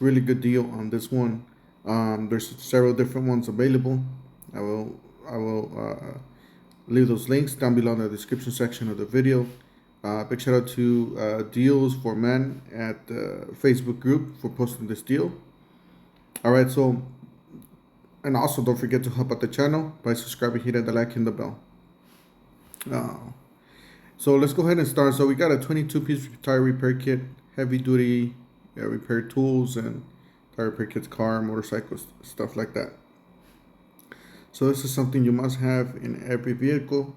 Really good deal on this one. There's several different ones available. I will leave those links down below in the description section of the video. Big shout out to Deals for Men at the Facebook group for posting this deal. All right, so and also don't forget to help out the channel by subscribing, hitting the like and the bell. Uh, so let's go ahead and start. So we got a 22-piece tire repair kit, heavy duty repair tools, and tire repair kits, car, motorcycles, stuff like that. So this is something you must have in every vehicle,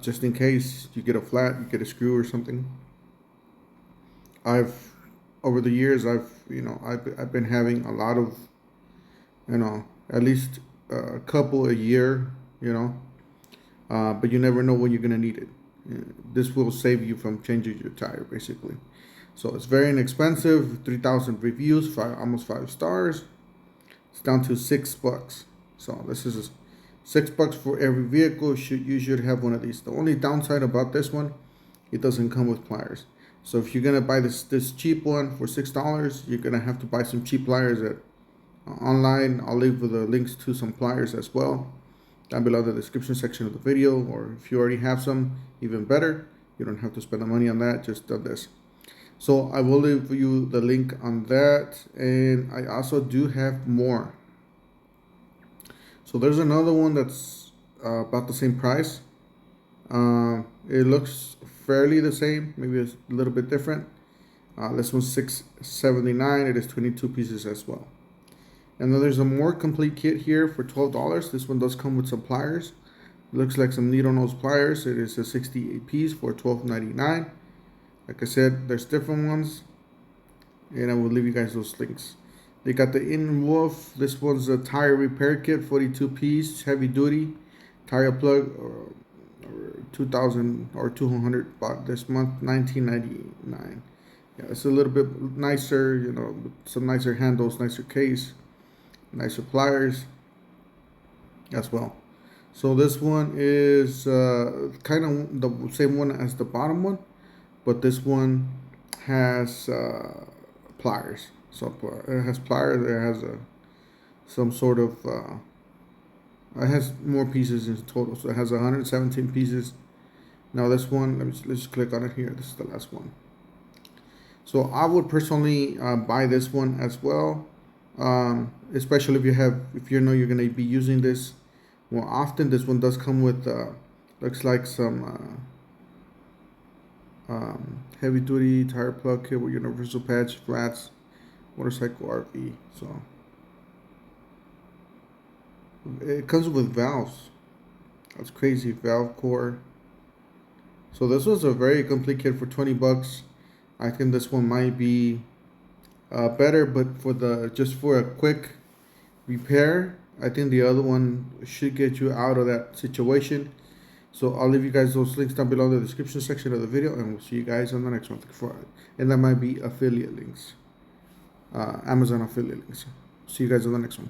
just in case you get a flat, you get a screw or something. Over the years, I've been having a lot of, at least a couple a year, but you never know when you're gonna need it. This will save you from changing your tire, basically. So it's very inexpensive. 3,000 reviews, almost 5 stars. It's down to $6. So this is $6 for every vehicle. You should have one of these. The only downside about this one, it doesn't come with pliers. So if you're gonna buy this cheap one for $6, you're gonna have to buy some cheap pliers at online. I'll leave the links to some pliers as well down below in the description section of the video, or if you already have some, even better. You don't have to spend the money on that, just on this. So I will leave you the link on that, and I also do have more. So there's another one that's about the same price. It looks fairly the same, maybe it's a little bit different. This one's $6.79. It is 22 pieces as well. And then there's a more complete kit here for $12. This one does come with some pliers. It looks like some needle nose pliers. It is a 68 piece for $12.99. Like I said, there's different ones, and I will leave you guys those links. They got the Inwolf. This one's a tire repair kit, 42 piece, heavy duty tire plug, or 2,000 or 200 bought this month, $19.99. Yeah, it's a little bit nicer, with some nicer handles, nicer case, nicer pliers as well. So this one is kind of the same one as the bottom one, but this one has pliers. So it has pliers. It has some sort of it has more pieces in total. So it has 117 pieces. Now this one, let's just click on it here. This is the last one. So I would personally buy this one as well, especially if you know you're gonna be using this more often. This one does come with looks like some heavy duty tire plug kit with universal patch, flats, motorcycle, RV. So it comes with valves. That's crazy. Valve core. So this was a very complete kit for $20. I think this one might be better, but just for a quick repair, I think the other one should get you out of that situation. So I'll leave you guys those links down below in the description section of the video, and we'll see you guys on the next one. And that might be affiliate links, Amazon affiliate links. See you guys on the next one.